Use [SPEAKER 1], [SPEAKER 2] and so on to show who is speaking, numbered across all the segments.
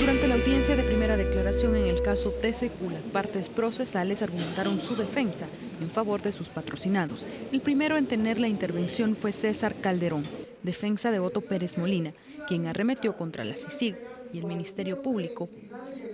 [SPEAKER 1] Durante la audiencia de primera declaración en el caso TCQ, las partes procesales argumentaron su defensa en favor de sus patrocinados. El primero en tener la intervención fue César Calderón, defensa de Otto Pérez Molina, quien arremetió contra la CICIG y el Ministerio Público,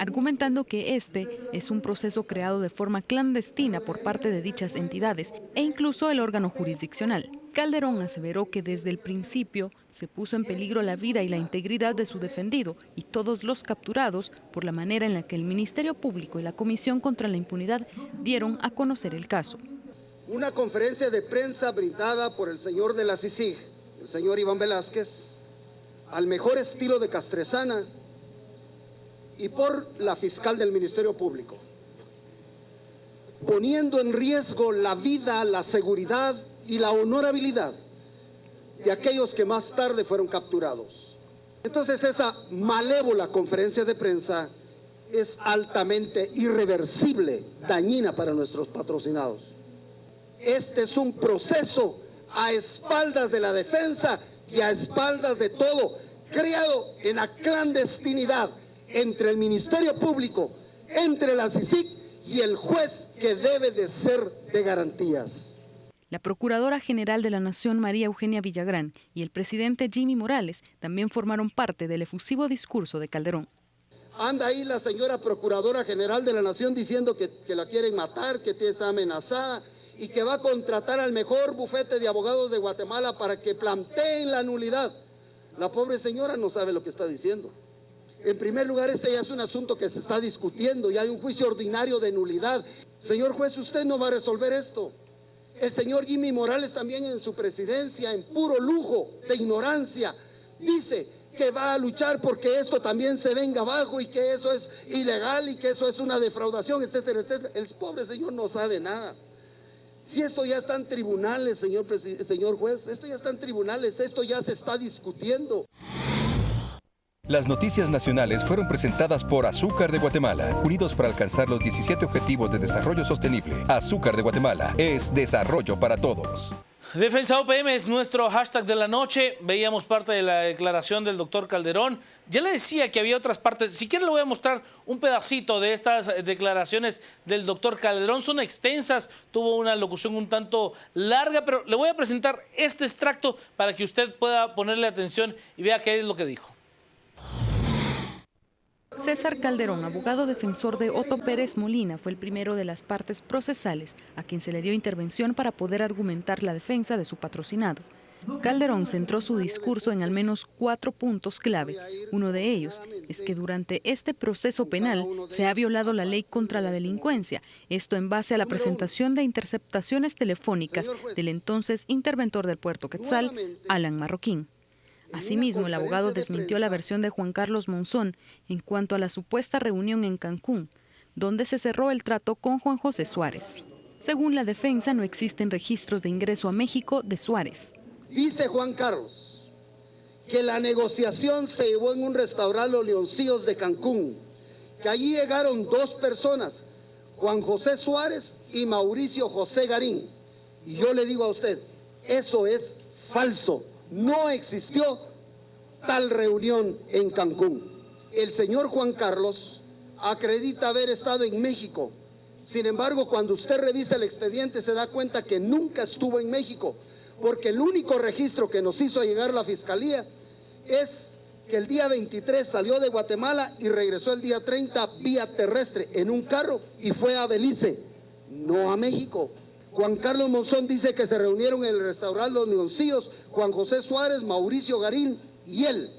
[SPEAKER 1] argumentando que este es un proceso creado de forma clandestina por parte de dichas entidades e incluso el órgano jurisdiccional. Calderón aseveró que desde el principio se puso en peligro la vida y la integridad de su defendido y todos los capturados por la manera en la que el Ministerio Público y la Comisión contra la Impunidad dieron a conocer el caso.
[SPEAKER 2] Una conferencia de prensa brindada por el señor de la CICIG, el señor Iván Velázquez, al mejor estilo de Castresana y por la fiscal del Ministerio Público, poniendo en riesgo la vida, la seguridad y la honorabilidad de aquellos que más tarde fueron capturados. Entonces esa malévola conferencia de prensa es altamente irreversible, dañina para nuestros patrocinados. Este es un proceso a espaldas de la defensa y a espaldas de todo, creado en la clandestinidad entre el Ministerio Público, entre la CICIG y el juez que debe de ser de garantías.
[SPEAKER 1] La Procuradora General de la Nación, María Eugenia Villagrán, y el presidente Jimmy Morales también formaron parte del efusivo discurso de Calderón.
[SPEAKER 2] Anda ahí la señora Procuradora General de la Nación diciendo que la quieren matar, que está amenazada y que va a contratar al mejor bufete de abogados de Guatemala para que planteen la nulidad. La pobre señora no sabe lo que está diciendo. En primer lugar, este ya es un asunto que se está discutiendo y hay un juicio ordinario de nulidad. Señor juez, usted no va a resolver esto. El señor Jimmy Morales también en su presidencia, en puro lujo de ignorancia, dice que va a luchar porque esto también se venga abajo y que eso es ilegal y que eso es una defraudación, etcétera, etcétera. El pobre señor no sabe nada. Si esto ya está en tribunales, señor juez, esto ya está en tribunales, esto ya se está discutiendo.
[SPEAKER 3] Las noticias nacionales fueron presentadas por Azúcar de Guatemala, unidos para alcanzar los 17 Objetivos de Desarrollo Sostenible. Azúcar de Guatemala es desarrollo para todos.
[SPEAKER 4] Defensa OPM es nuestro hashtag de la noche. Veíamos parte de la declaración del doctor Calderón. Ya le decía que había otras partes. Si quiere le voy a mostrar un pedacito de estas declaraciones del doctor Calderón. Son extensas, tuvo una locución un tanto larga, pero le voy a presentar este extracto para que usted pueda ponerle atención y vea qué es lo que dijo.
[SPEAKER 1] César Calderón, abogado defensor de Otto Pérez Molina, fue el primero de las partes procesales a quien se le dio intervención para poder argumentar la defensa de su patrocinado. Calderón centró su discurso en al menos 4 puntos clave. Uno de ellos es que durante este proceso penal se ha violado la ley contra la delincuencia, esto en base a la presentación de interceptaciones telefónicas del entonces interventor del Puerto Quetzal, Alan Marroquín. Asimismo, el abogado desmintió la versión de Juan Carlos Monzón en cuanto a la supuesta reunión en Cancún, donde se cerró el trato con Juan José Suárez. Según la defensa, no existen registros de ingreso a México de Suárez.
[SPEAKER 2] Dice Juan Carlos que la negociación se llevó en un restaurante Los Leoncillos de Cancún, que allí llegaron 2 personas, Juan José Suárez y Mauricio José Garín. Y yo le digo a usted, eso es falso. No existió tal reunión en Cancún. El señor Juan Carlos acredita haber estado en México. Sin embargo, cuando usted revisa el expediente se da cuenta que nunca estuvo en México, porque el único registro que nos hizo llegar la Fiscalía es que el día 23 salió de Guatemala y regresó el día 30 vía terrestre en un carro y fue a Belice, no a México. Juan Carlos Monzón dice que se reunieron en el restaurante Los Leoncillos, Juan José Suárez, Mauricio Garín y él.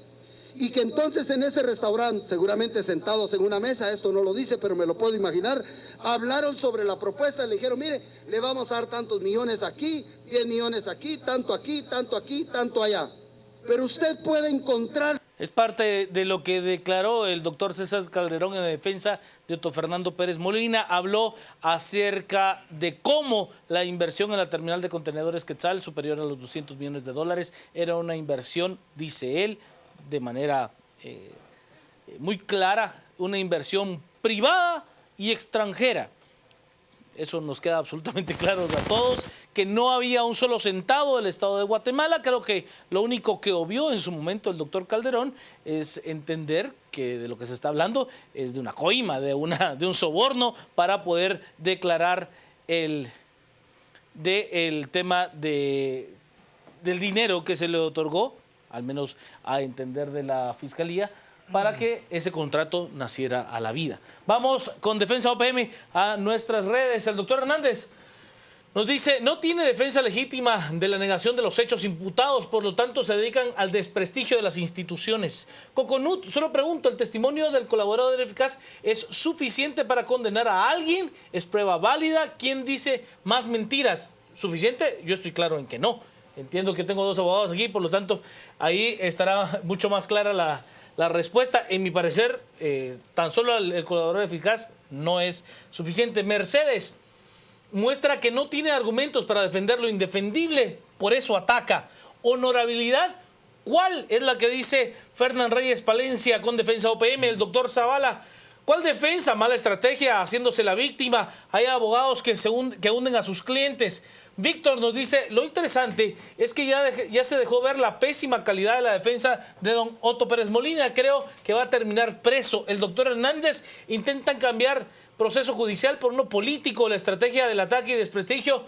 [SPEAKER 2] Y que entonces en ese restaurante, seguramente sentados en una mesa, esto no lo dice, pero me lo puedo imaginar, hablaron sobre la propuesta y le dijeron, mire, le vamos a dar tantos millones aquí, 10 millones aquí, tanto aquí, tanto aquí, tanto allá. Pero usted puede encontrar...
[SPEAKER 4] Es parte de lo que declaró el doctor César Calderón en defensa de Otto Fernando Pérez Molina. Habló acerca de cómo la inversión en la terminal de contenedores Quetzal, superior a los $200 millones, era una inversión, dice él, de manera muy clara, una inversión privada y extranjera. Eso nos queda absolutamente claro a todos, que no había un solo centavo del Estado de Guatemala. Creo que lo único que obvió en su momento el doctor Calderón es entender que de lo que se está hablando es de una coima, de un soborno para poder declarar el tema del dinero que se le otorgó, al menos a entender de la Fiscalía, para que ese contrato naciera a la vida. Vamos con Defensa OPM a nuestras redes. El doctor Hernández nos dice, no tiene defensa legítima de la negación de los hechos imputados, por lo tanto se dedican al desprestigio de las instituciones. Coconut, solo pregunto, ¿el testimonio del colaborador eficaz es suficiente para condenar a alguien? ¿Es prueba válida? ¿Quién dice más mentiras? ¿Suficiente? Yo estoy claro en que no. Entiendo que tengo dos abogados aquí, por lo tanto, ahí estará mucho más clara la respuesta. En mi parecer, tan solo el colaborador eficaz no es suficiente. Mercedes muestra que no tiene argumentos para defender lo indefendible, por eso ataca. Honorabilidad, ¿cuál es la que dice Fernán Reyes Palencia con Defensa OPM? El doctor Zavala, ¿cuál defensa? Mala estrategia, haciéndose la víctima. Hay abogados que hunden a sus clientes. Víctor nos dice, lo interesante es que ya se dejó ver la pésima calidad de la defensa de don Otto Pérez Molina. Creo que va a terminar preso. El doctor Hernández, intentan cambiar proceso judicial por uno político. La estrategia del ataque y desprestigio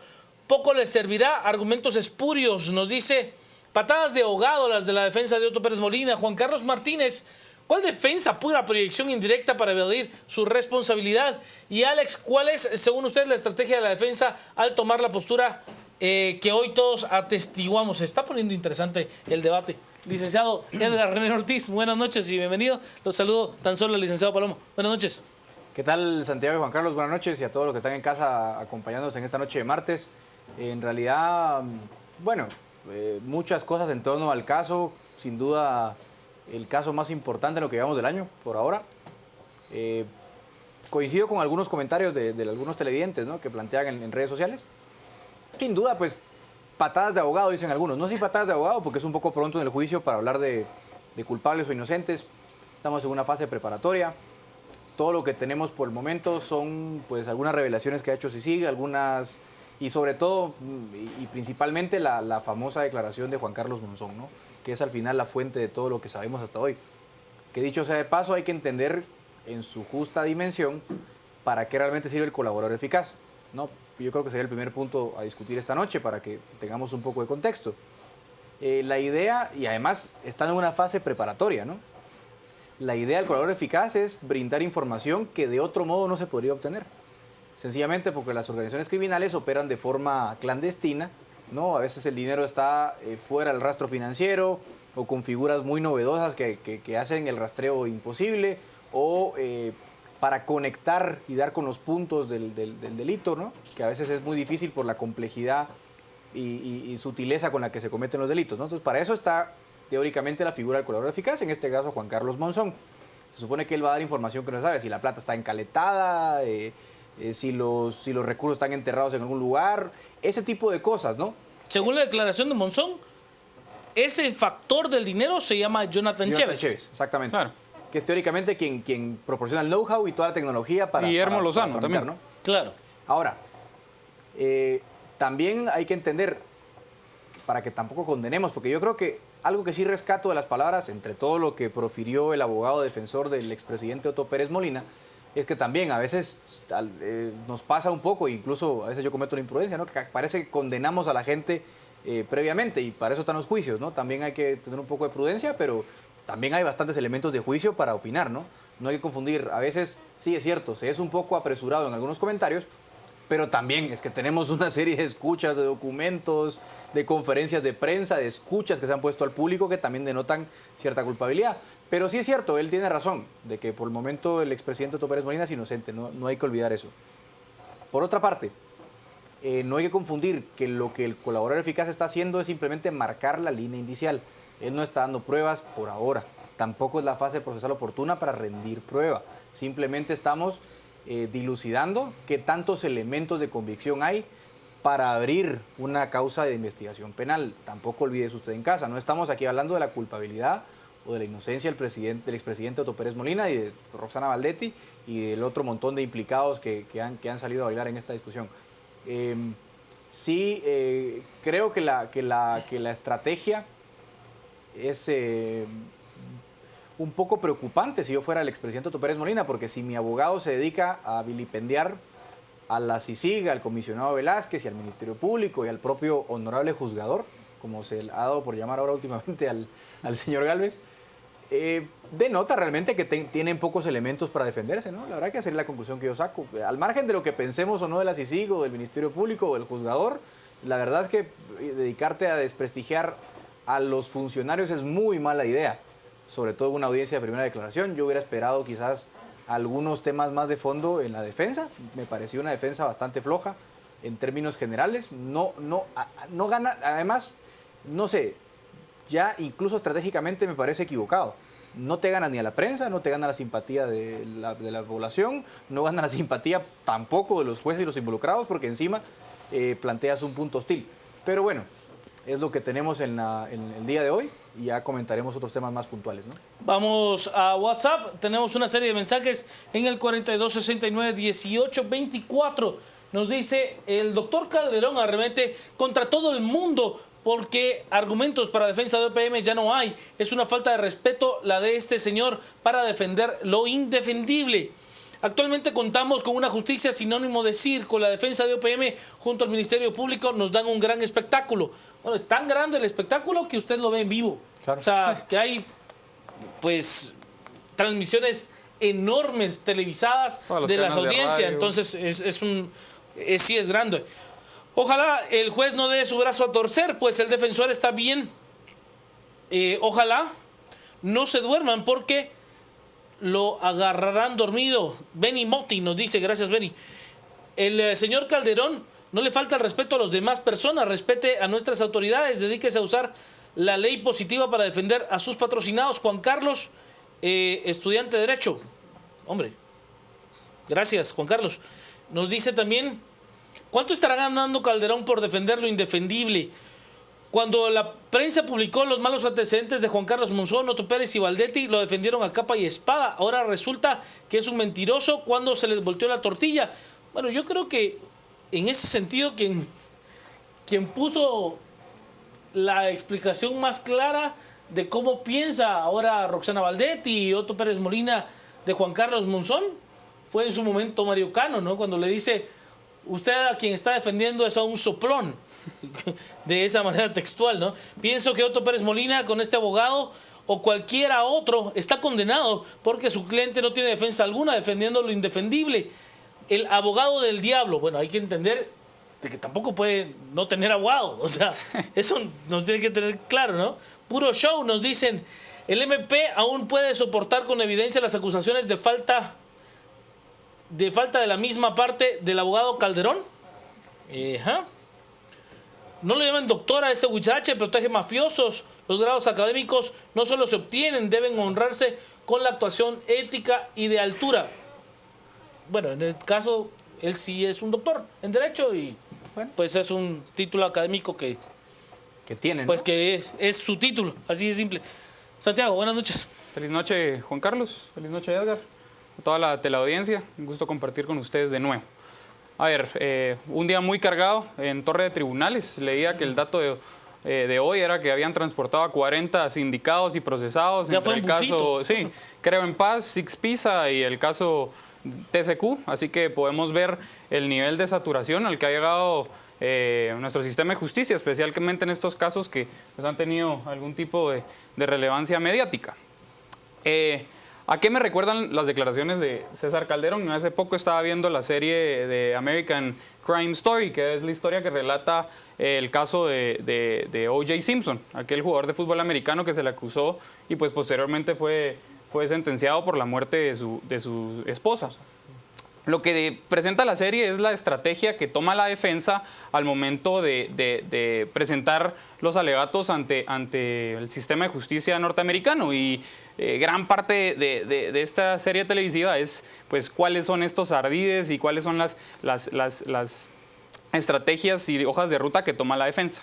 [SPEAKER 4] poco les servirá. Argumentos espurios, nos dice. Patadas de ahogado las de la defensa de Otto Pérez Molina. Juan Carlos Martínez, ¿cuál defensa? Pura proyección indirecta para evadir su responsabilidad. Y Alex, ¿cuál es, según usted, la estrategia de la defensa al tomar la postura que hoy todos atestiguamos? Se está poniendo interesante el debate. Licenciado Edgar René Ortiz, buenas noches y bienvenido. Los saludo tan solo al licenciado Palomo. Buenas noches.
[SPEAKER 5] ¿Qué tal, Santiago y Juan Carlos? Buenas noches, y a todos los que están en casa acompañándonos en esta noche de martes. En realidad, bueno, muchas cosas en torno al caso. Sin duda, el caso más importante en lo que llevamos del año, por ahora. Coincido con algunos comentarios de algunos televidentes, ¿no?, que plantean en redes sociales. Sin duda, pues, patadas de abogado, dicen algunos. No sé si patadas de abogado, porque es un poco pronto en el juicio para hablar de culpables o inocentes. Estamos en una fase preparatoria. Todo lo que tenemos por el momento son, pues, algunas revelaciones que ha hecho CICIG, algunas, y sobre todo, y principalmente, la famosa declaración de Juan Carlos Monzón, ¿no?, que es al final la fuente de todo lo que sabemos hasta hoy. Que dicho sea de paso, hay que entender en su justa dimensión para qué realmente sirve el colaborador eficaz, ¿no? Yo creo que sería el primer punto a discutir esta noche para que tengamos un poco de contexto. La idea, y además están en una fase preparatoria, ¿no? La idea del colaborador eficaz es brindar información que de otro modo no se podría obtener. Sencillamente porque las organizaciones criminales operan de forma clandestina, ¿no? A veces el dinero está fuera del rastro financiero o con figuras muy novedosas que hacen el rastreo imposible, o para conectar y dar con los puntos del delito, ¿no?, que a veces es muy difícil por la complejidad y sutileza con la que se cometen los delitos, ¿no? Entonces, para eso está teóricamente la figura del colaborador eficaz, en este caso Juan Carlos Monzón. Se supone que él va a dar información que no sabe, si la plata está encaletada, si los recursos están enterrados en algún lugar, ese tipo de cosas, ¿no?
[SPEAKER 4] Según la declaración de Monzón, ese factor del dinero se llama Jonathan Chévez.
[SPEAKER 5] Exactamente.
[SPEAKER 6] Claro.
[SPEAKER 5] Que es teóricamente quien proporciona el know-how y toda la tecnología para...
[SPEAKER 6] Guillermo Lozano
[SPEAKER 5] tramitar,
[SPEAKER 6] también.
[SPEAKER 5] ¿no?
[SPEAKER 4] Claro.
[SPEAKER 5] Ahora, también hay que entender, para que tampoco condenemos, porque yo creo que algo que sí rescato de las palabras, entre todo lo que profirió el abogado defensor del expresidente Otto Pérez Molina, es que también a veces nos pasa un poco, incluso a veces yo cometo una imprudencia, ¿no?, que parece que condenamos a la gente previamente, y para eso están los juicios, ¿no? También hay que tener un poco de prudencia, pero también hay bastantes elementos de juicio para opinar, ¿no? No hay que confundir. A veces, sí, es cierto, se es un poco apresurado en algunos comentarios, pero también es que tenemos una serie de escuchas, de documentos, de conferencias de prensa, de escuchas que se han puesto al público que también denotan cierta culpabilidad. Pero sí es cierto, él tiene razón, de que por el momento el expresidente Otto Pérez Molina es inocente, no hay que olvidar eso. Por otra parte, no hay que confundir que lo que el colaborador eficaz está haciendo es simplemente marcar la línea indicial. Él no está dando pruebas por ahora. Tampoco es la fase procesal oportuna para rendir prueba. Simplemente estamos dilucidando qué tantos elementos de convicción hay para abrir una causa de investigación penal. Tampoco olvides usted en casa, no estamos aquí hablando de la culpabilidad o de la inocencia del expresidente Otto Pérez Molina y de Roxana Valdetti y del otro montón de implicados que han salido a bailar en esta discusión. sí creo que la estrategia es un poco preocupante si yo fuera el expresidente Otto Pérez Molina, porque si mi abogado se dedica a vilipendiar a la CICIG, al comisionado Velázquez y al Ministerio Público y al propio honorable juzgador, como se le ha dado por llamar ahora últimamente al señor Gálvez, denota realmente que tienen pocos elementos para defenderse, ¿no? La verdad que esa es la conclusión que yo saco. Al margen de lo que pensemos o no de la CICIG o del Ministerio Público o del juzgador, la verdad es que dedicarte a desprestigiar a los funcionarios es muy mala idea, sobre todo en una audiencia de primera declaración. Yo hubiera esperado quizás algunos temas más de fondo en la defensa. Me pareció una defensa bastante floja en términos generales. No gana, además, no sé, ya incluso estratégicamente me parece equivocado. No te gana ni a la prensa, no te gana la simpatía de la población, no gana la simpatía tampoco de los jueces y los involucrados, porque encima planteas un punto hostil. Pero bueno, es lo que tenemos en el día de hoy y ya comentaremos otros temas más puntuales, ¿no?
[SPEAKER 4] Vamos a WhatsApp, tenemos una serie de mensajes en el 4269-1824. Nos dice, el doctor Calderón arremete contra todo el mundo porque argumentos para defensa de OPM ya no hay. Es una falta de respeto la de este señor para defender lo indefendible. Actualmente contamos con una justicia sinónimo de circo. La defensa de OPM junto al Ministerio Público nos dan un gran espectáculo. Bueno, es tan grande el espectáculo que usted lo ve en vivo. Claro. O sea, que hay pues transmisiones enormes televisadas de las audiencias. Entonces sí es grande. Ojalá el juez no dé su brazo a torcer, pues el defensor está bien. Ojalá no se duerman porque lo agarrarán dormido. Benny Motti nos dice, gracias Benny. El señor Calderón no le falta el respeto a las demás personas, respete a nuestras autoridades, dedíquese a usar la ley positiva para defender a sus patrocinados. Juan Carlos, estudiante de Derecho. Hombre, gracias Juan Carlos. Nos dice también, ¿cuánto estará ganando Calderón por defender lo indefendible? Cuando la prensa publicó los malos antecedentes de Juan Carlos Monzón, Otto Pérez y Valdetti, lo defendieron a capa y espada. Ahora resulta que es un mentiroso cuando se les volteó la tortilla. Bueno, yo creo que en ese sentido quien puso la explicación más clara de cómo piensa ahora Roxana Valdetti y Otto Pérez Molina de Juan Carlos Monzón fue en su momento Mario Cano, ¿no? Cuando le dice, usted a quien está defendiendo es a un soplón, de esa manera textual, ¿no? Pienso que Otto Pérez Molina con este abogado o cualquiera otro está condenado porque su cliente no tiene defensa alguna defendiendo lo indefendible. El abogado del diablo, bueno, hay que entender de que tampoco puede no tener abogado, o sea, eso nos tiene que tener claro, ¿no? Puro show, nos dicen. El MP aún puede soportar con evidencia las acusaciones de falta de la misma parte del abogado Calderón. No lo llaman doctor a ese huichache, protege mafiosos. Los grados académicos no solo se obtienen, deben honrarse con la actuación ética y de altura. Bueno, en el caso, él sí es un doctor en Derecho y bueno, pues es un título académico que tiene, ¿no? Pues que es su título, así de simple. Santiago, buenas noches.
[SPEAKER 6] Feliz noche, Juan Carlos. Feliz noche, Edgar. A toda la teleaudiencia, un gusto compartir con ustedes de nuevo. A ver, un día muy cargado en Torre de Tribunales. Leía que el dato de hoy era que habían transportado a 40 sindicados y procesados.
[SPEAKER 4] Ya fue el caso,
[SPEAKER 6] sí, Creo en Paz, Six Pizza y el caso TCQ. Así que podemos ver el nivel de saturación al que ha llegado nuestro sistema de justicia, especialmente en estos casos que pues, han tenido algún tipo de relevancia mediática. ¿A qué me recuerdan las declaraciones de César Calderón? Hace poco estaba viendo la serie de American Crime Story, que es la historia que relata el caso de O.J. Simpson, aquel jugador de fútbol americano que se le acusó y pues posteriormente fue sentenciado por la muerte de su esposa. Lo que presenta la serie es la estrategia que toma la defensa al momento de presentar los alegatos ante el sistema de justicia norteamericano. Y gran parte de esta serie televisiva es pues cuáles son estos ardides y cuáles son las estrategias y hojas de ruta que toma la defensa.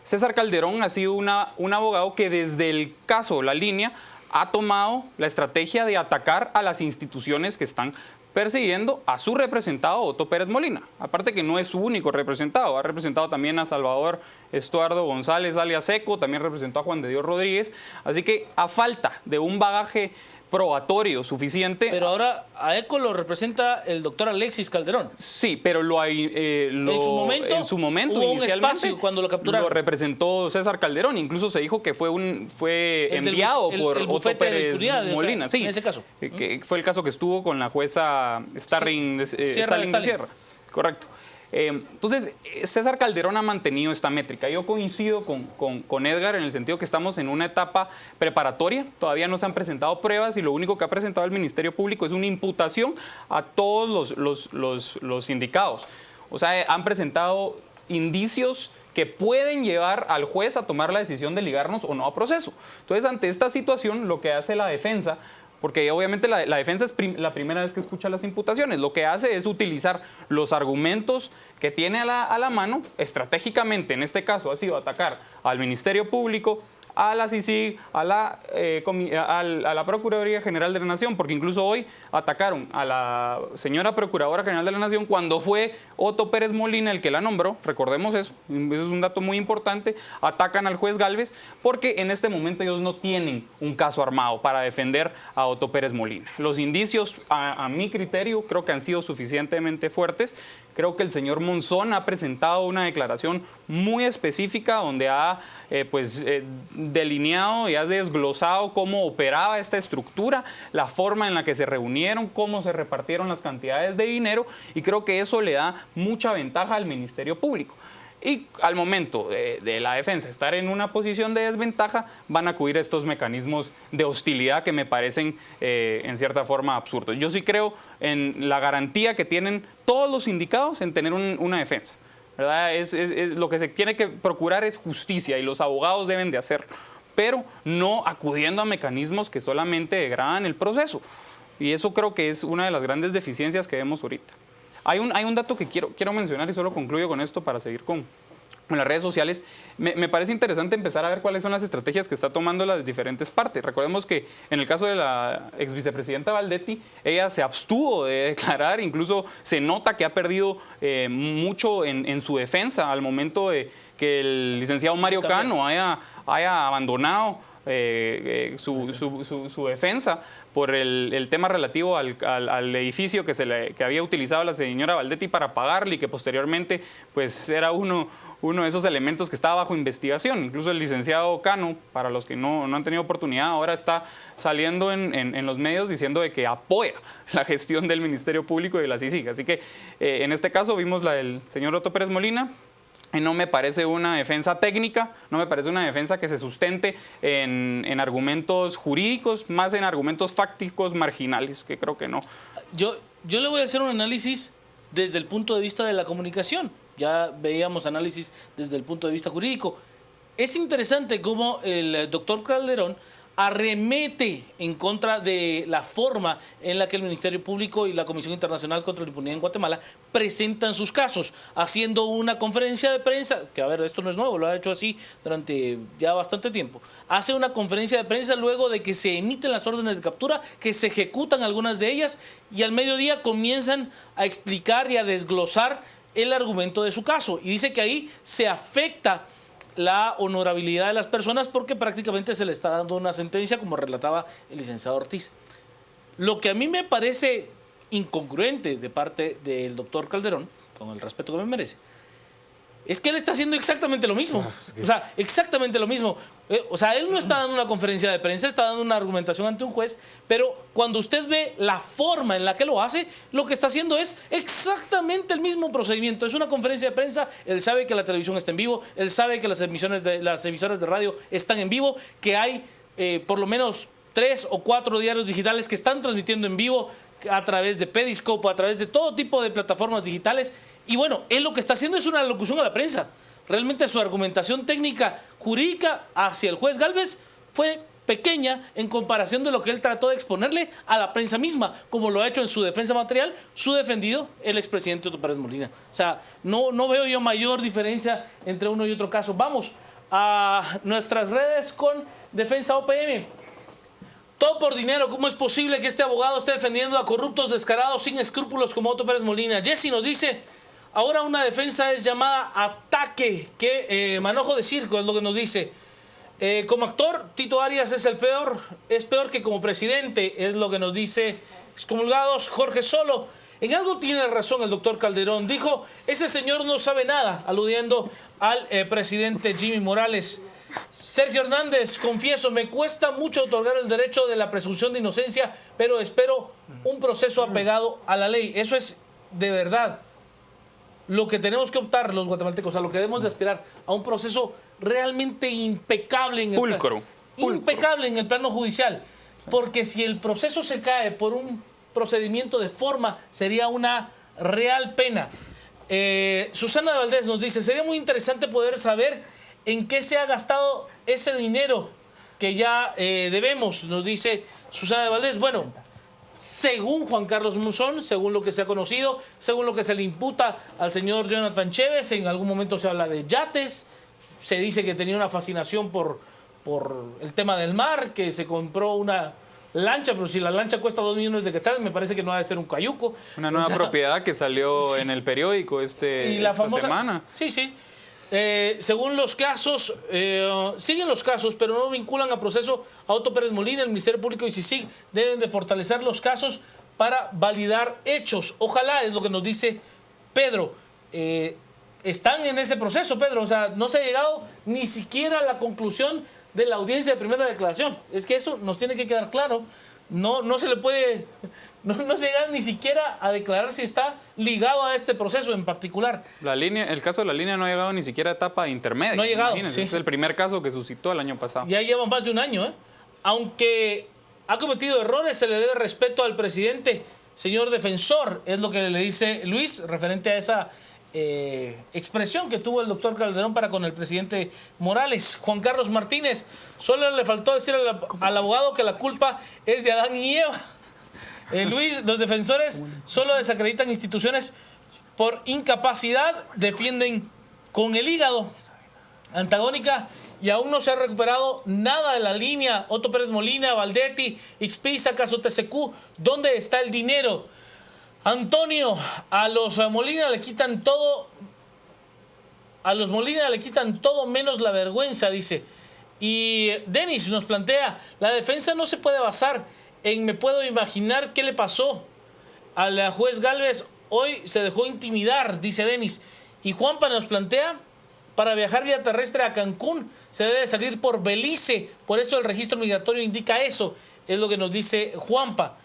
[SPEAKER 6] César Calderón ha sido un abogado que desde el caso La Línea ha tomado la estrategia de atacar a las instituciones que están persiguiendo a su representado Otto Pérez Molina. Aparte que no es su único representado, ha representado también a Salvador Estuardo González alias Seco, también representó a Juan de Dios Rodríguez, así que a falta de un bagaje probatorio suficiente.
[SPEAKER 4] Pero ahora a ECO lo representa el doctor Alexis Calderón.
[SPEAKER 6] Sí, pero en su momento
[SPEAKER 4] hubo un
[SPEAKER 6] inicialmente
[SPEAKER 4] espacio cuando lo capturaron.
[SPEAKER 6] Lo representó César Calderón, incluso se dijo que fue enviado por Otto Pérez Molina, sí,
[SPEAKER 4] en ese caso.
[SPEAKER 6] Que fue el caso que estuvo con la jueza Stalin de Sierra. Correcto. Entonces, César Calderón ha mantenido esta métrica. Yo coincido con Edgar en el sentido que estamos en una etapa preparatoria. Todavía no se han presentado pruebas y lo único que ha presentado el Ministerio Público es una imputación a todos los indicados. O sea, han presentado indicios que pueden llevar al juez a tomar la decisión de ligarnos o no a proceso. Entonces, ante esta situación, lo que hace la defensa, porque obviamente la defensa es la primera vez que escucha las imputaciones, lo que hace es utilizar los argumentos que tiene a la mano, estratégicamente, en este caso ha sido atacar al Ministerio Público, a la CICIG, a la Procuraduría General de la Nación, porque incluso hoy atacaron a la señora Procuradora General de la Nación cuando fue Otto Pérez Molina el que la nombró, recordemos eso es un dato muy importante, atacan al juez Gálvez porque en este momento ellos no tienen un caso armado para defender a Otto Pérez Molina. Los indicios, a mi criterio, creo que han sido suficientemente fuertes. Creo que el señor Monzón ha presentado una declaración muy específica donde ha delineado y ha desglosado cómo operaba esta estructura, la forma en la que se reunieron, cómo se repartieron las cantidades de dinero, y creo que eso le da mucha ventaja al Ministerio Público. Y al momento de la defensa estar en una posición de desventaja, van a acudir a estos mecanismos de hostilidad que me parecen en cierta forma absurdos. Yo sí creo en la garantía que tienen todos los indicados en tener una defensa, ¿verdad? Lo que se tiene que procurar es justicia y los abogados deben de hacerlo, pero no acudiendo a mecanismos que solamente degradan el proceso. Y eso creo que es una de las grandes deficiencias que vemos ahorita. Hay un dato que quiero mencionar y solo concluyo con esto para seguir con las redes sociales. Me parece interesante empezar a ver cuáles son las estrategias que está tomando las diferentes partes. Recordemos que en el caso de la ex vicepresidenta Valdetti, ella se abstuvo de declarar, incluso se nota que ha perdido mucho en su defensa al momento de que el licenciado Mario Cano haya abandonado su defensa por el tema relativo al edificio que había utilizado la señora Valdetti para pagarle y que posteriormente pues era uno de esos elementos que estaba bajo investigación. Incluso el licenciado Cano, para los que no han tenido oportunidad, ahora está saliendo en los medios diciendo de que apoya la gestión del Ministerio Público y de la CICIG. Así que en este caso vimos la del señor Otto Pérez Molina. No me parece una defensa técnica, no me parece una defensa que se sustente en argumentos jurídicos, más en argumentos fácticos marginales, que creo que no.
[SPEAKER 4] Yo le voy a hacer un análisis desde el punto de vista de la comunicación. Ya veíamos análisis desde el punto de vista jurídico. Es interesante cómo el doctor Calderón arremete en contra de la forma en la que el Ministerio Público y la Comisión Internacional contra la Impunidad en Guatemala presentan sus casos, haciendo una conferencia de prensa, que a ver, esto no es nuevo, lo ha hecho así durante ya bastante tiempo. Hace una conferencia de prensa luego de que se emiten las órdenes de captura, que se ejecutan algunas de ellas, y al mediodía comienzan a explicar y a desglosar el argumento de su caso. Y dice que ahí se afecta la honorabilidad de las personas porque prácticamente se le está dando una sentencia, como relataba el licenciado Ortiz. Lo que a mí me parece incongruente de parte del doctor Calderón, con el respeto que me merece, es que él está haciendo exactamente lo mismo. O sea, exactamente lo mismo. O sea, él no está dando una conferencia de prensa, está dando una argumentación ante un juez, pero cuando usted ve la forma en la que lo hace, lo que está haciendo es exactamente el mismo procedimiento. Es una conferencia de prensa, él sabe que la televisión está en vivo, él sabe que las emisoras de radio están en vivo, que hay por lo menos 3 o 4 diarios digitales que están transmitiendo en vivo a través de Periscope, a través de todo tipo de plataformas digitales. Y bueno, él lo que está haciendo es una alocución a la prensa. Realmente su argumentación técnica jurídica hacia el juez Gálvez fue pequeña en comparación de lo que él trató de exponerle a la prensa misma, como lo ha hecho en su defensa material su defendido, el expresidente Otto Pérez Molina. O sea, no veo yo mayor diferencia entre uno y otro caso. Vamos a nuestras redes con Defensa OPM. Todo por dinero. ¿Cómo es posible que este abogado esté defendiendo a corruptos descarados sin escrúpulos como Otto Pérez Molina? Jesse nos dice, ahora una defensa es llamada ataque, que manojo de circo es lo que nos dice. Como actor, Tito Arias es peor que como presidente, es lo que nos dice excomulgados Jorge Solo. En algo tiene razón el doctor Calderón. Dijo, ese señor no sabe nada, aludiendo al presidente Jimmy Morales. Sergio Hernández, confieso, me cuesta mucho otorgar el derecho de la presunción de inocencia, pero espero un proceso apegado a la ley. Eso es de verdad lo que tenemos que optar los guatemaltecos, a lo que debemos de aspirar, a un proceso realmente impecable en impecable en el plano judicial. Porque si el proceso se cae por un procedimiento de forma, sería una real pena. Susana de Valdés nos dice, sería muy interesante poder saber en qué se ha gastado ese dinero que ya debemos, nos dice Susana de Valdés. Bueno, según Juan Carlos Monzón, según lo que se ha conocido, según lo que se le imputa al señor Jonathan Chévez, en algún momento se habla de yates, se dice que tenía una fascinación por el tema del mar, que se compró una lancha, pero si la lancha cuesta 2 millones de quetzales, me parece que no ha de ser un cayuco.
[SPEAKER 6] Una nueva propiedad que salió en el periódico esta semana.
[SPEAKER 4] Sí, sí. Según los casos, siguen los casos, pero no vinculan a proceso a Otto Pérez Molina. El Ministerio Público y CICIG deben de fortalecer los casos para validar hechos. Ojalá, es lo que nos dice Pedro. Están en ese proceso, Pedro. O sea, no se ha llegado ni siquiera a la conclusión de la audiencia de primera declaración. Es que eso nos tiene que quedar claro. No se le puede... No se llega ni siquiera a declarar si está ligado a este proceso en particular.
[SPEAKER 6] El caso de la línea no ha llegado ni siquiera a etapa intermedia.
[SPEAKER 4] No ha llegado, sí.
[SPEAKER 6] Es el primer caso que suscitó el año pasado.
[SPEAKER 4] Ya lleva más de un año, ¿eh? Aunque ha cometido errores, se le debe respeto al presidente, señor defensor, es lo que le dice Luis, referente a esa expresión que tuvo el doctor Calderón para con el presidente Morales. Juan Carlos Martínez, solo le faltó decir al abogado que la culpa es de Adán y Eva. Luis, los defensores solo desacreditan instituciones por incapacidad, defienden con el hígado antagónica y aún no se ha recuperado nada de la línea. Otto Pérez Molina, Valdetti, Ixpisa, caso TCQ, ¿dónde está el dinero? Antonio, a los Molina le quitan todo, menos la vergüenza, dice. Y Denis nos plantea, la defensa no se puede basar en me puedo imaginar qué le pasó a la juez Gálvez. Hoy se dejó intimidar, dice Denis. Y Juanpa nos plantea, para viajar vía terrestre a Cancún se debe salir por Belice. Por eso el registro migratorio indica eso. Es lo que nos dice Juanpa.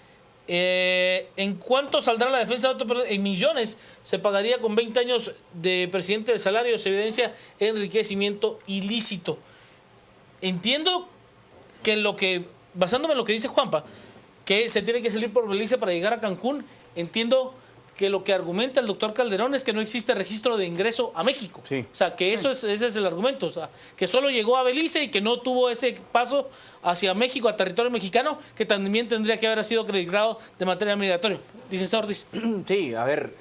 [SPEAKER 4] ¿En cuánto saldrá la defensa de Otto Pérez? En millones. Se pagaría con 20 años de presidente de salario. Se evidencia enriquecimiento ilícito. Entiendo que basándome en lo que dice Juanpa, que se tiene que salir por Belice para llegar a Cancún, entiendo que lo que argumenta el doctor Calderón es que no existe registro de ingreso a México. Sí. O sea, que ese es el argumento. O sea, que solo llegó a Belice y que no tuvo ese paso hacia México, a territorio mexicano, que también tendría que haber sido acreditado de materia migratoria. Licenciado Ortiz.
[SPEAKER 5] Sí, a ver,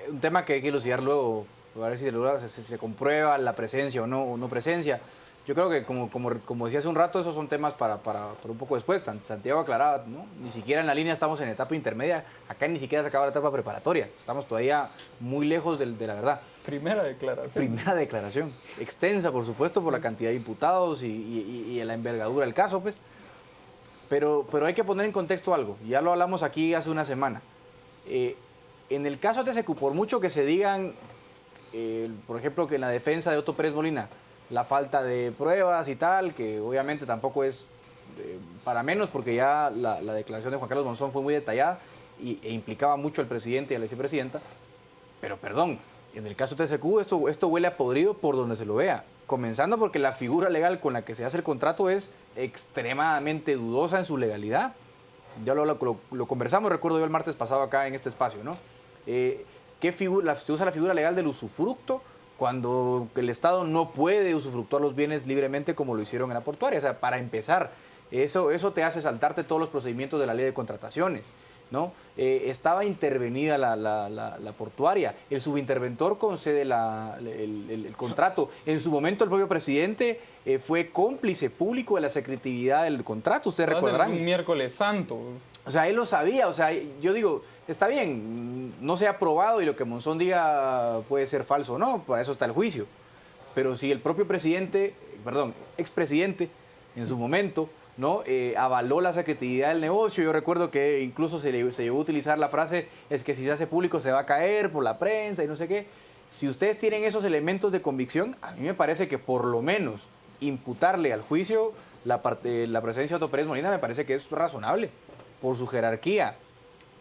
[SPEAKER 5] un tema que hay que elucidar luego, a ver si se comprueba la presencia o no presencia. Yo creo que, como decía hace un rato, esos son temas para un poco después. Santiago aclaraba, ¿no? Ni siquiera en la línea estamos en etapa intermedia. Acá ni siquiera se acaba la etapa preparatoria. Estamos todavía muy lejos de la verdad.
[SPEAKER 6] Primera declaración.
[SPEAKER 5] Extensa, por supuesto, por la cantidad de imputados y la envergadura del caso, pues. Pero hay que poner en contexto algo. Ya lo hablamos aquí hace una semana. En el caso de TCQ, por mucho que se digan, por ejemplo, que en la defensa de Otto Pérez Molina, la falta de pruebas y tal, que obviamente tampoco es para menos, porque ya la declaración de Juan Carlos Monzón fue muy detallada e implicaba mucho al presidente y a la vicepresidenta. Pero perdón, en el caso de TCQ esto huele a podrido por donde se lo vea. Comenzando porque la figura legal con la que se hace el contrato es extremadamente dudosa en su legalidad. Ya lo conversamos, recuerdo yo el martes pasado acá en este espacio, ¿no? Se usa la figura legal del usufructo cuando el Estado no puede usufructuar los bienes libremente como lo hicieron en la portuaria. O sea, para empezar, eso te hace saltarte todos los procedimientos de la ley de contrataciones. ¿no? Estaba intervenida la portuaria, el subinterventor concede el contrato. En su momento el propio presidente fue cómplice público de la secretividad del contrato, ustedes recordarán.
[SPEAKER 6] Un miércoles santo.
[SPEAKER 5] O sea, él lo sabía, o sea, yo digo, está bien, no se ha probado y lo que Monzón diga puede ser falso o no, para eso está el juicio. Pero si el propio expresidente, en su momento, ¿no? Avaló la secretividad del negocio. Yo recuerdo que incluso se llegó a utilizar la frase, es que si se hace público se va a caer por la prensa y no sé qué. Si ustedes tienen esos elementos de convicción, a mí me parece que por lo menos imputarle al juicio la presencia de Otto Pérez Molina me parece que es razonable, por su jerarquía,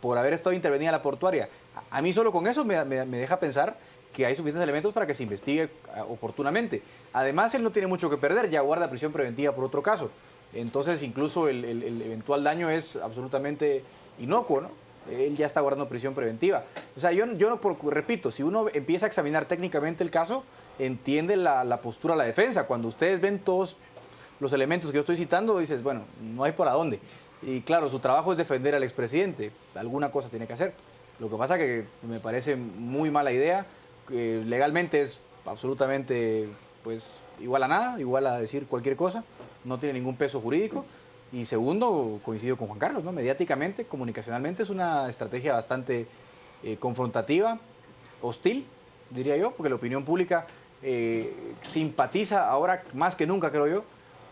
[SPEAKER 5] por haber estado intervenida la portuaria. A mí solo con eso me deja pensar que hay suficientes elementos para que se investigue oportunamente. Además, él no tiene mucho que perder, ya guarda prisión preventiva por otro caso. Entonces, incluso el eventual daño es absolutamente inocuo, ¿no? Él ya está guardando prisión preventiva. O sea, yo no, repito, si uno empieza a examinar técnicamente el caso, entiende la postura de la defensa. Cuando ustedes ven todos los elementos que yo estoy citando, dices, bueno, no hay por a dónde. Y claro, su trabajo es defender al expresidente. Alguna cosa tiene que hacer. Lo que pasa que me parece muy mala idea. Legalmente es absolutamente, pues, igual a nada, igual a decir cualquier cosa. No tiene ningún peso jurídico. Y segundo, coincido con Juan Carlos, ¿no? Mediáticamente, comunicacionalmente es una estrategia bastante confrontativa, hostil, diría yo, porque la opinión pública simpatiza ahora más que nunca, creo yo,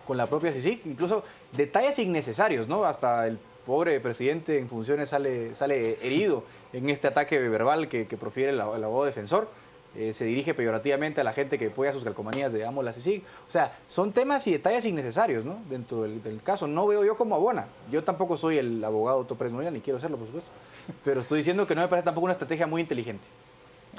[SPEAKER 5] con la propia CICIG. Incluso detalles innecesarios, ¿no? Hasta el pobre presidente en funciones sale herido en este ataque verbal que profiere el abogado defensor. Se dirige peyorativamente a la gente que apoya sus calcomanías de amo la CICIG. O sea, son temas y detalles innecesarios, ¿no? Dentro del caso. No veo yo como abona. Yo tampoco soy el abogado Otto Pérez Molina, ni quiero serlo, por supuesto. Pero estoy diciendo que no me parece tampoco una estrategia muy inteligente.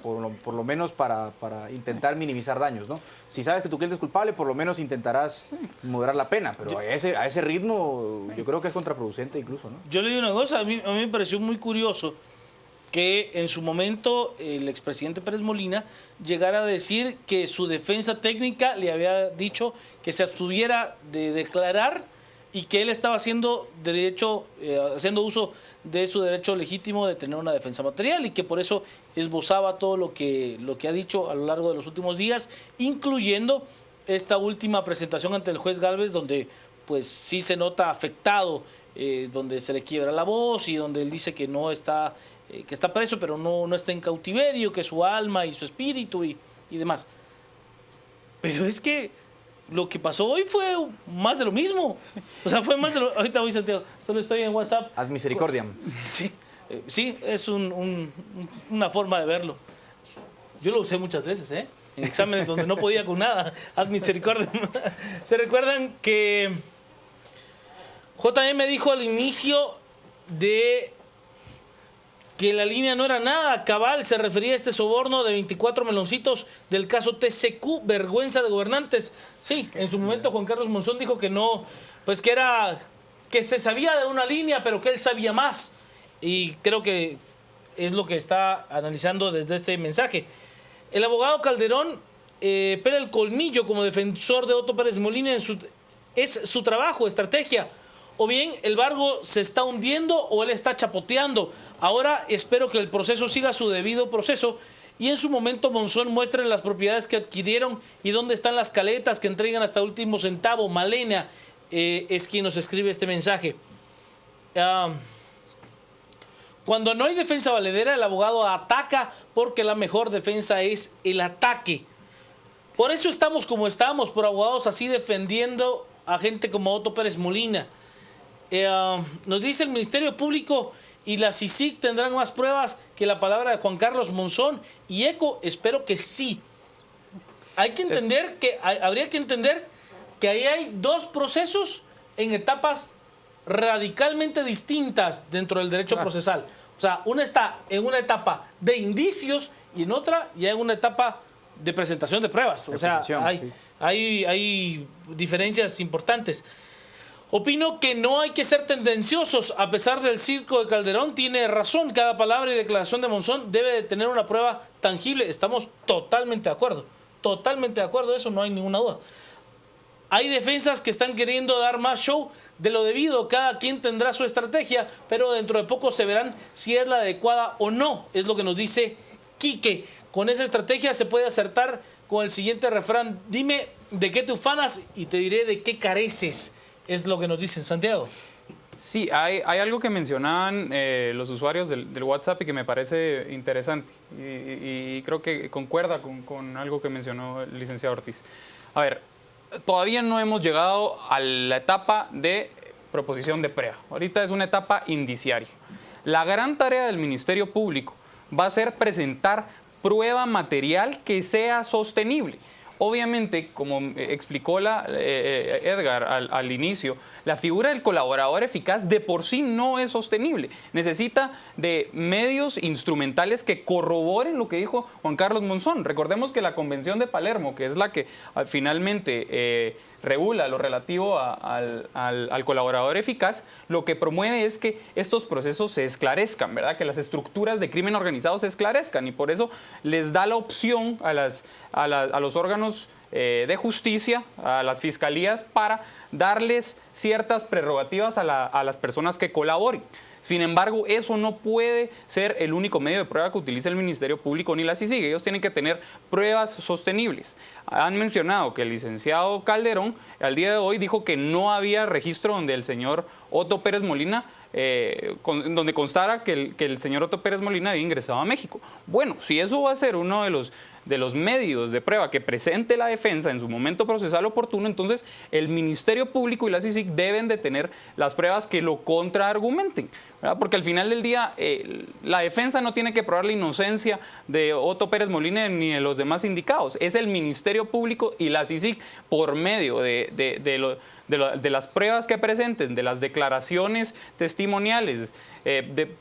[SPEAKER 5] Por lo menos para intentar minimizar daños, ¿no? Si sabes que tu cliente es culpable, por lo menos intentarás moderar la pena. Pero a ese ritmo yo creo que es contraproducente incluso, ¿no?
[SPEAKER 4] Yo le digo una cosa, a mí me pareció muy curioso que en su momento el expresidente Pérez Molina llegara a decir que su defensa técnica le había dicho que se abstuviera de declarar y que él estaba haciendo uso de su derecho legítimo de tener una defensa material y que por eso esbozaba todo lo que ha dicho a lo largo de los últimos días, incluyendo esta última presentación ante el juez Gálvez, donde pues sí se nota afectado, donde se le quiebra la voz y donde él dice que no está, que está preso, pero no está en cautiverio, que su alma y su espíritu y demás. Pero es que lo que pasó hoy fue más de lo mismo. O sea, fue más de lo... Ahorita voy, Santiago, solo estoy en WhatsApp.
[SPEAKER 5] Ad misericordiam.
[SPEAKER 4] Sí, es una forma de verlo. Yo lo usé muchas veces, en exámenes donde no podía con nada. Ad misericordiam. ¿Se recuerdan que JM dijo al inicio de que la línea no era nada cabal? Se refería a este soborno de 24 meloncitos del caso TCQ, vergüenza de gobernantes. Sí, en su momento Juan Carlos Monzón dijo que no, pues que se sabía de una línea, pero que él sabía más. Y creo que es lo que está analizando desde este mensaje. El abogado Calderón pela el colmillo como defensor de Otto Pérez Molina, es su trabajo, estrategia. O bien el barco se está hundiendo o él está chapoteando. Ahora espero que el proceso siga su debido proceso y en su momento Monzón muestre las propiedades que adquirieron y dónde están las caletas que entregan hasta último centavo. Malena es quien nos escribe este mensaje. Cuando no hay defensa valedera, el abogado ataca porque la mejor defensa es el ataque. Por eso estamos como estamos, por abogados así defendiendo a gente como Otto Pérez Molina. Nos dice el Ministerio Público y la CICIG tendrán más pruebas que la palabra de Juan Carlos Monzón y ECO. Espero que sí. Hay que entender habría que entender que ahí hay dos procesos en etapas radicalmente distintas dentro del derecho procesal. O sea, una está en una etapa de indicios y en otra ya en una etapa de presentación de pruebas. O sea, hay diferencias importantes. Opino que no hay que ser tendenciosos, a pesar del circo de Calderón, tiene razón. Cada palabra y declaración de Monzón debe de tener una prueba tangible. Estamos totalmente de acuerdo, eso no hay ninguna duda. Hay defensas que están queriendo dar más show de lo debido, cada quien tendrá su estrategia, pero dentro de poco se verán si es la adecuada o no, es lo que nos dice Quique. Con esa estrategia se puede acertar con el siguiente refrán: dime de qué te ufanas y te diré de qué careces, es lo que nos dicen. Santiago.
[SPEAKER 6] Sí, hay algo que mencionaban los usuarios del WhatsApp y que me parece interesante y creo que concuerda con algo que mencionó el licenciado Ortiz. A ver, todavía no hemos llegado a la etapa de proposición de prueba. Ahorita es una etapa indiciaria. La gran tarea del Ministerio Público va a ser presentar prueba material que sea sostenible. Obviamente, como explicó Edgar al inicio, la figura del colaborador eficaz de por sí no es sostenible. Necesita de medios instrumentales que corroboren lo que dijo Juan Carlos Monzón. Recordemos que la Convención de Palermo, que es la que finalmente regula lo relativo al colaborador eficaz, lo que promueve es que estos procesos se esclarezcan, ¿verdad? Que las estructuras de crimen organizado se esclarezcan, y por eso les da la opción a los órganos de justicia, a las fiscalías, para darles ciertas prerrogativas a las personas que colaboren. Sin embargo, eso no puede ser el único medio de prueba que utilice el Ministerio Público ni la CICIG. Ellos tienen que tener pruebas sostenibles. Han mencionado que el licenciado Calderón al día de hoy dijo que no había registro donde el señor Otto Pérez Molina, donde constara que el señor Otto Pérez Molina había ingresado a México. Bueno, si eso va a ser uno de los medios de prueba que presente la defensa en su momento procesal oportuno, entonces el Ministerio Público y la CICIG deben de tener las pruebas que lo contraargumenten, ¿verdad? Porque al final del día la defensa no tiene que probar la inocencia de Otto Pérez Molina ni de los demás indicados. Es el Ministerio Público y la CICIG, por medio de las pruebas que presenten, de las declaraciones testimoniales,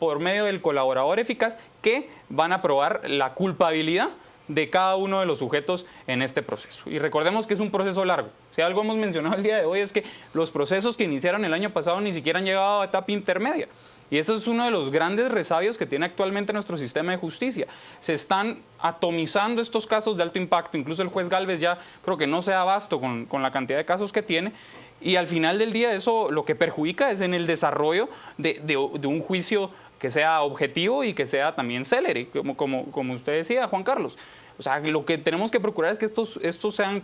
[SPEAKER 6] por medio del colaborador eficaz, que van a probar la culpabilidad de cada uno de los sujetos en este proceso. Y recordemos que es un proceso largo. Si algo hemos mencionado el día de hoy es que los procesos que iniciaron el año pasado ni siquiera han llegado a etapa intermedia. Y eso es uno de los grandes resabios que tiene actualmente nuestro sistema de justicia. Se están atomizando estos casos de alto impacto. Incluso el juez Gálvez ya creo que no se da abasto con la cantidad de casos que tiene. Y al final del día eso lo que perjudica es en el desarrollo de un juicio que sea objetivo y que sea también célere, como usted decía, Juan Carlos. O sea, lo que tenemos que procurar es que estos sean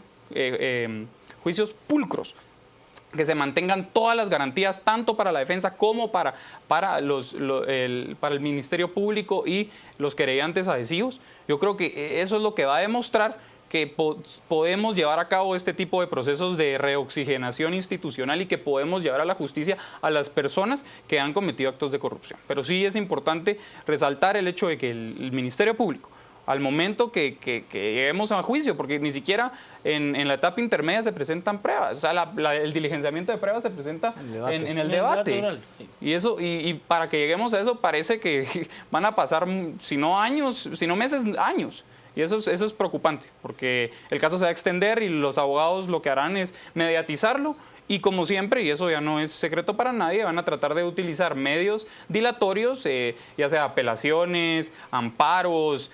[SPEAKER 6] juicios pulcros, que se mantengan todas las garantías, tanto para la defensa como para el Ministerio Público y los querellantes adhesivos. Yo creo que eso es lo que va a demostrar que podemos llevar a cabo este tipo de procesos de reoxigenación institucional y que podemos llevar a la justicia a las personas que han cometido actos de corrupción. Pero sí es importante resaltar el hecho de que el Ministerio Público, al momento que lleguemos a juicio, porque ni siquiera en la etapa intermedia se presentan pruebas, o sea, el diligenciamiento de pruebas se presenta en el debate. Y para que lleguemos a eso parece que van a pasar, si no años, si no meses, años. Y eso es preocupante, porque el caso se va a extender y los abogados lo que harán es mediatizarlo. Y como siempre, y eso ya no es secreto para nadie, van a tratar de utilizar medios dilatorios, ya sea apelaciones, amparos,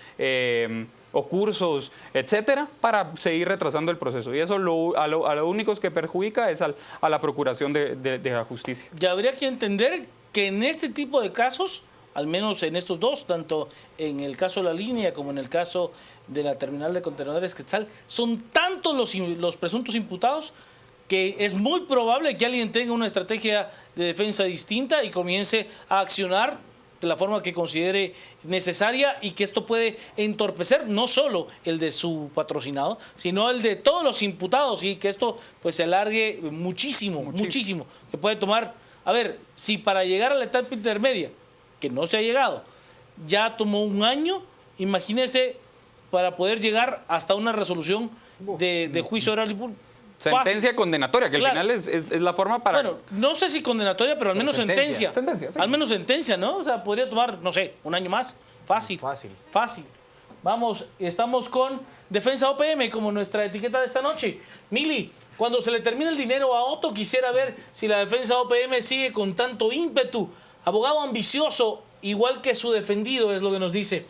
[SPEAKER 6] o cursos, etcétera, para seguir retrasando el proceso. Y eso a lo único que perjudica es a la procuración de la justicia.
[SPEAKER 4] Ya habría que entender que en este tipo de casos, al menos en estos dos, tanto en el caso de la línea como en el caso de la terminal de contenedores Quetzal, son tantos los presuntos imputados que es muy probable que alguien tenga una estrategia de defensa distinta y comience a accionar de la forma que considere necesaria, y que esto puede entorpecer no solo el de su patrocinado, sino el de todos los imputados, y que esto pues se alargue muchísimo, que puede tomar, a ver, si para llegar a la etapa intermedia, que no se ha llegado, ya tomó un año, imagínese para poder llegar hasta una resolución de juicio oral y público.
[SPEAKER 6] Sentencia condenatoria, que claro, al final es la forma para...
[SPEAKER 4] Bueno, no sé si condenatoria, pero al menos sentencia. Sí. Al menos sentencia, ¿no? O sea, podría tomar, no sé, un año más. Fácil. Vamos, estamos con Defensa OPM como nuestra etiqueta de esta noche. Mili, cuando se le termine el dinero a Otto, quisiera ver si la Defensa OPM sigue con tanto ímpetu. Abogado ambicioso, igual que su defendido, es lo que nos dice.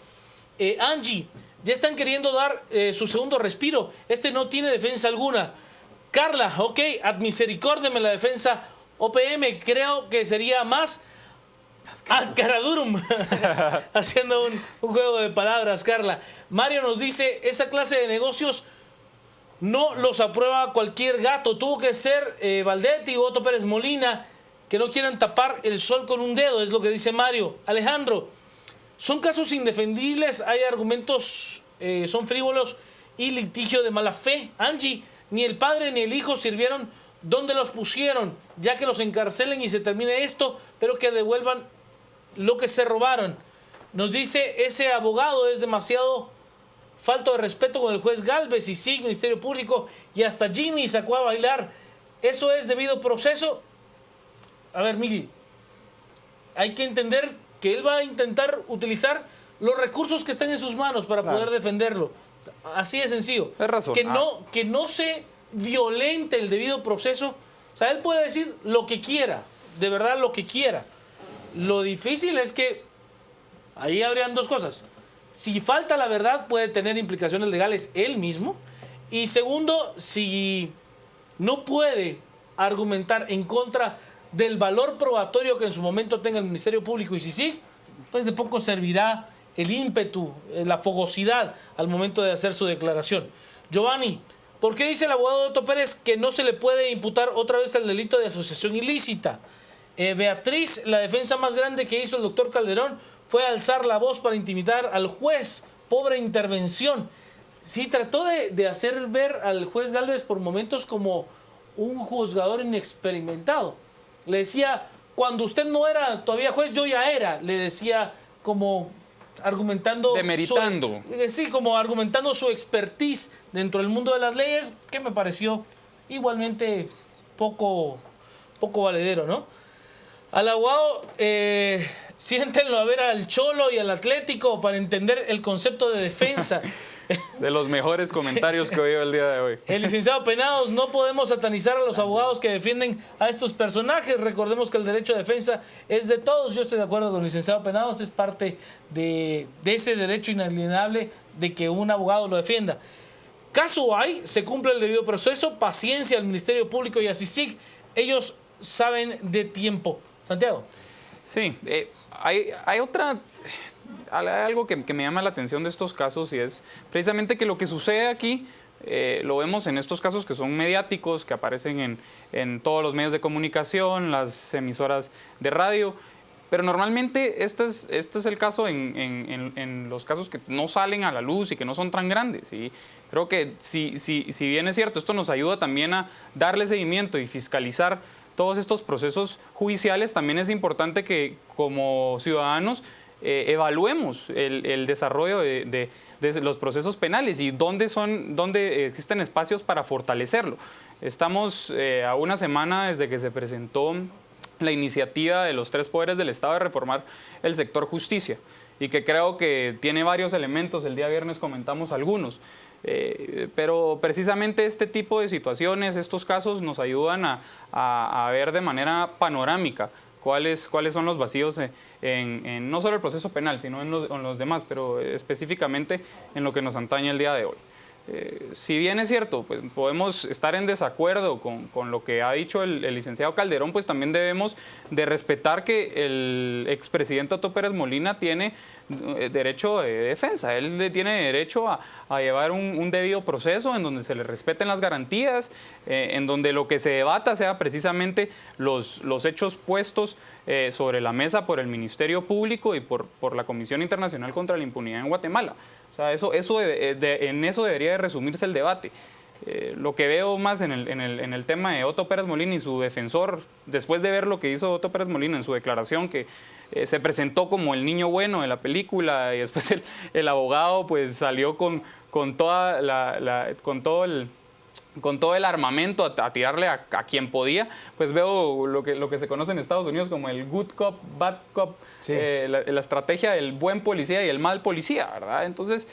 [SPEAKER 4] Angie, ya están queriendo dar su segundo respiro. Este no tiene defensa alguna. Carla, ok, ad misericórdiame la defensa OPM, creo que sería más ad caradurum, haciendo un juego de palabras, Carla. Mario nos dice, esa clase de negocios no los aprueba cualquier gato, tuvo que ser Valdetti o Otto Pérez Molina, que no quieran tapar el sol con un dedo, es lo que dice Mario. Alejandro, son casos indefendibles, hay argumentos, son frívolos y litigio de mala fe. Angie, ni el padre ni el hijo sirvieron donde los pusieron, ya que los encarcelen y se termine esto, pero que devuelvan lo que se robaron. Nos dice, ese abogado es demasiado falto de respeto con el juez Galvez y sí, Ministerio Público, y hasta Jimmy sacó a bailar. ¿Eso es debido proceso? A ver, Miguel, hay que entender que él va a intentar utilizar los recursos que están en sus manos para poder defenderlo. Así de sencillo.
[SPEAKER 6] Es razón.
[SPEAKER 4] Que no se violente el debido proceso. O sea, él puede decir lo que quiera, de verdad lo que quiera. Lo difícil es que ahí habrían dos cosas. Si falta la verdad, puede tener implicaciones legales él mismo. Y segundo, si no puede argumentar en contra del valor probatorio que en su momento tenga el Ministerio Público y si sí, pues de poco servirá el ímpetu, la fogosidad al momento de hacer su declaración. Giovanni, ¿por qué dice el abogado Otto Pérez que no se le puede imputar otra vez el delito de asociación ilícita? Beatriz, la defensa más grande que hizo el doctor Calderón fue alzar la voz para intimidar al juez. Pobre intervención. Sí, trató de hacer ver al juez Galvez por momentos como un juzgador inexperimentado. Le decía, cuando usted no era todavía juez, yo ya era. Le decía como argumentando...
[SPEAKER 6] Demeritando.
[SPEAKER 4] Sí, como argumentando su expertise dentro del mundo de las leyes, que me pareció igualmente poco valedero, ¿no? Al abogado, siéntenlo a ver al Cholo y al Atlético para entender el concepto de defensa.
[SPEAKER 6] De los mejores comentarios que he oído el día de hoy.
[SPEAKER 4] El licenciado Penados, no podemos satanizar a los abogados que defienden a estos personajes. Recordemos que el derecho de defensa es de todos. Yo estoy de acuerdo con el licenciado Penados, es parte de ese derecho inalienable de que un abogado lo defienda. Caso hay, se cumple el debido proceso, paciencia al Ministerio Público y a CICIG. Ellos saben de tiempo. Santiago.
[SPEAKER 6] Sí, hay algo que me llama la atención de estos casos y es precisamente que lo que sucede aquí, lo vemos en estos casos que son mediáticos, que aparecen en todos los medios de comunicación, las emisoras de radio, pero normalmente este es el caso en los casos que no salen a la luz y que no son tan grandes. Y creo que si bien es cierto, esto nos ayuda también a darle seguimiento y fiscalizar todos estos procesos judiciales, también es importante que como ciudadanos evaluemos el desarrollo de los procesos penales y dónde existen espacios para fortalecerlo. Estamos a una semana desde que se presentó la iniciativa de los 3 poderes del Estado de reformar el sector justicia y que creo que tiene varios elementos. El día viernes comentamos algunos. Pero precisamente este tipo de situaciones, estos casos nos ayudan a ver de manera panorámica cuáles son los vacíos en no solo el proceso penal, sino en los demás, pero específicamente en lo que nos atañe el día de hoy. Si bien es cierto, pues podemos estar en desacuerdo con lo que ha dicho el licenciado Calderón, pues también debemos de respetar que el expresidente Otto Pérez Molina tiene derecho de defensa. Él tiene derecho a llevar un debido proceso en donde se le respeten las garantías, en donde lo que se debata sea precisamente los hechos puestos sobre la mesa por el Ministerio Público y por la Comisión Internacional contra la Impunidad en Guatemala. O sea, en eso debería de resumirse el debate. Lo que veo más en el tema de Otto Pérez Molina y su defensor, después de ver lo que hizo Otto Pérez Molina en su declaración, que se presentó como el niño bueno de la película y después el abogado pues salió con todo el armamento a tirarle a quien podía, pues veo lo que se conoce en Estados Unidos como el good cop, bad cop, sí. La estrategia del buen policía y el mal policía, ¿verdad? Entonces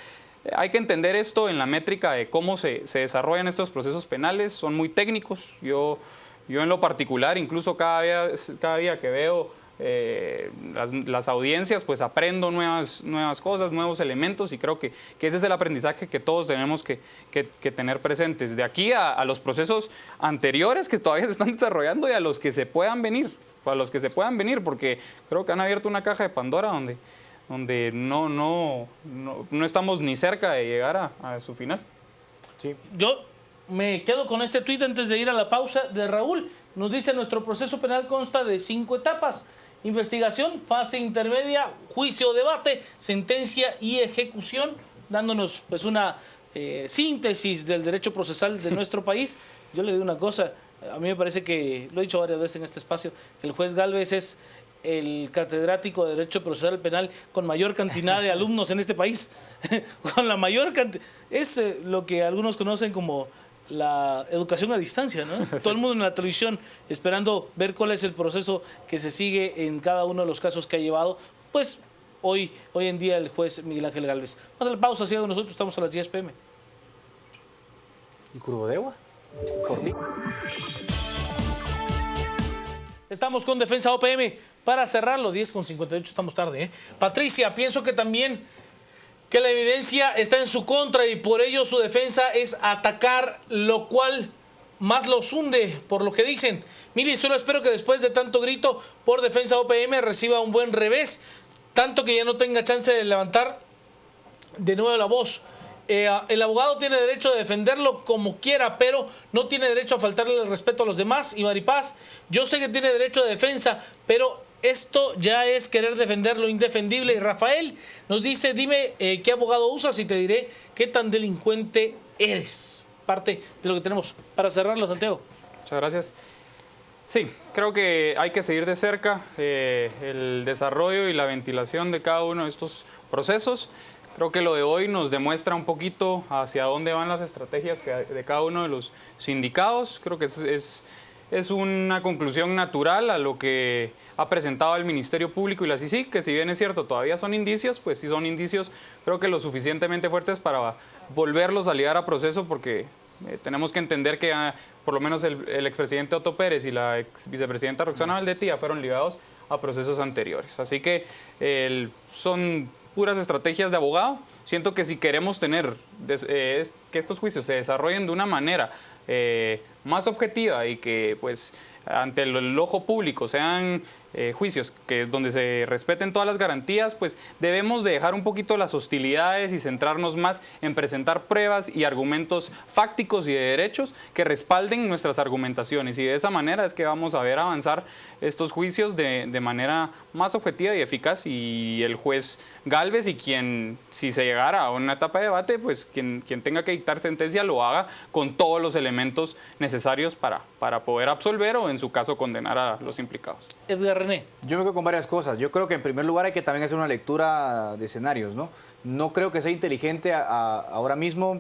[SPEAKER 6] hay que entender esto en la métrica de cómo se desarrollan estos procesos penales, son muy técnicos. Yo en lo particular, incluso cada día que veo las audiencias, pues aprendo nuevas cosas, nuevos elementos, y creo que ese es el aprendizaje que todos tenemos que tener presentes. De aquí a los procesos anteriores que todavía se están desarrollando y a los que se puedan venir, porque creo que han abierto una caja de Pandora donde no estamos ni cerca de llegar a su final.
[SPEAKER 5] Sí.
[SPEAKER 4] Yo me quedo con este tuit antes de ir a la pausa de Raúl. Nos dice: nuestro proceso penal consta de 5 etapas: investigación, fase intermedia, juicio, debate, sentencia y ejecución, dándonos pues una síntesis del derecho procesal de nuestro país. Yo le digo una cosa, a mí me parece que, lo he dicho varias veces en este espacio, que el juez Gálvez es el catedrático de Derecho Procesal Penal con mayor cantidad de alumnos en este país, con la mayor cantidad. Es lo que algunos conocen como la educación a distancia, ¿no? Todo el mundo en la televisión esperando ver cuál es el proceso que se sigue en cada uno de los casos que ha llevado, pues hoy en día el juez Miguel Ángel Gálvez. Vamos a la pausa, sigan con nosotros, estamos a las 10 p.m.
[SPEAKER 5] ¿Y Curvodegua? Por ti.
[SPEAKER 4] Estamos con Defensa OPM para cerrarlo, 10:58, estamos tarde, ¿eh? Patricia, pienso que también que la evidencia está en su contra y por ello su defensa es atacar, lo cual más los hunde, por lo que dicen. Mire, solo espero que después de tanto grito por Defensa OPM reciba un buen revés, tanto que ya no tenga chance de levantar de nuevo la voz. El abogado tiene derecho de defenderlo como quiera, pero no tiene derecho a faltarle el respeto a los demás. Y Maripaz, yo sé que tiene derecho de defensa, pero esto ya es querer defender lo indefendible. Y Rafael nos dice: dime qué abogado usas y te diré qué tan delincuente eres. Parte de lo que tenemos para cerrarlo, Santiago.
[SPEAKER 6] Muchas gracias. Sí, creo que hay que seguir de cerca el desarrollo y la ventilación de cada uno de estos procesos. Creo que lo de hoy nos demuestra un poquito hacia dónde van las estrategias de cada uno de los sindicados. Creo que es una conclusión natural a lo que ha presentado el Ministerio Público y la CICIG, que si bien es cierto, todavía son indicios, pues sí son indicios, creo que lo suficientemente fuertes para volverlos a ligar a proceso, porque tenemos que entender que por lo menos el expresidente Otto Pérez y la vicepresidenta Roxana Valdetti ya fueron ligados a procesos anteriores. Así que son puras estrategias de abogado. Siento que si queremos tener que estos juicios se desarrollen de una manera más objetiva y que pues ante el ojo público sean juicios donde se respeten todas las garantías, pues debemos de dejar un poquito las hostilidades y centrarnos más en presentar pruebas y argumentos fácticos y de derechos que respalden nuestras argumentaciones, y de esa manera es que vamos a ver avanzar estos juicios de manera más objetiva y eficaz, y el juez Gálvez y si se llegara a una etapa de debate, pues quien tenga que dictar sentencia lo haga con todos los elementos necesarios para poder absolver o en su caso condenar a los implicados.
[SPEAKER 4] Edgar René.
[SPEAKER 5] Yo me quedo con varias cosas. Yo creo que en primer lugar hay que también hacer una lectura de escenarios, ¿no? No creo que sea inteligente ahora mismo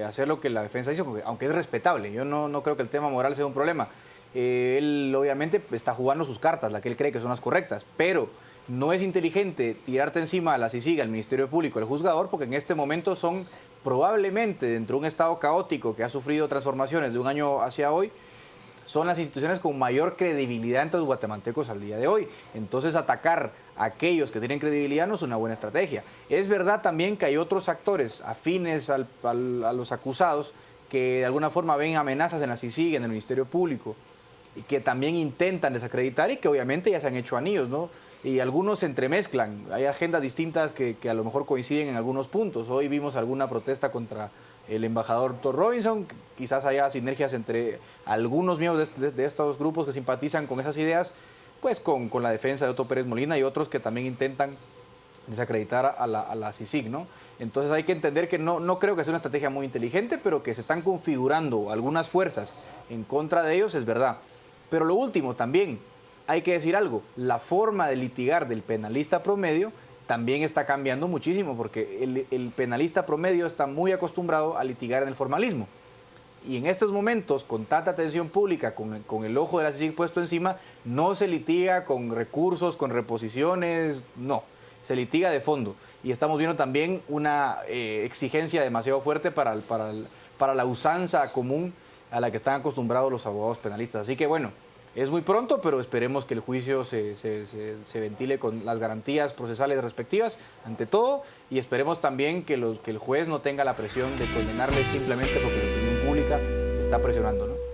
[SPEAKER 5] hacer lo que la defensa hizo, aunque es respetable. Yo no creo que el tema moral sea un problema. Él obviamente está jugando sus cartas, la que él cree que son las correctas, pero no es inteligente tirarte encima a la CICIG, al Ministerio Público, al juzgador, porque en este momento son probablemente, dentro de un estado caótico que ha sufrido transformaciones de un año hacia hoy, son las instituciones con mayor credibilidad entre los guatemaltecos al día de hoy. Entonces, atacar a aquellos que tienen credibilidad no es una buena estrategia. Es verdad también que hay otros actores afines a los acusados que de alguna forma ven amenazas en la CICIG, en el Ministerio Público, y que también intentan desacreditar y que obviamente ya se han hecho anillos, ¿no? Y algunos se entremezclan. Hay agendas distintas que a lo mejor coinciden en algunos puntos. Hoy vimos alguna protesta contra el embajador Thor Robinson. Quizás haya sinergias entre algunos miembros de estos grupos que simpatizan con esas ideas, pues con la defensa de Otto Pérez Molina, y otros que también intentan desacreditar a la CICIG, ¿no? Entonces hay que entender que no creo que sea una estrategia muy inteligente, pero que se están configurando algunas fuerzas en contra de ellos, es verdad. Pero lo último también, hay que decir algo, la forma de litigar del penalista promedio también está cambiando muchísimo, porque el penalista promedio está muy acostumbrado a litigar en el formalismo. Y en estos momentos, con tanta atención pública, con el ojo de la CICIG puesto encima, no se litiga con recursos, con reposiciones, no, se litiga de fondo. Y estamos viendo también una exigencia demasiado fuerte para la usanza común a la que están acostumbrados los abogados penalistas. Así que bueno, Es muy pronto, pero esperemos que el juicio se ventile con las garantías procesales respectivas, ante todo, y esperemos también que el juez no tenga la presión de condenarle simplemente porque la opinión pública está presionando, ¿no?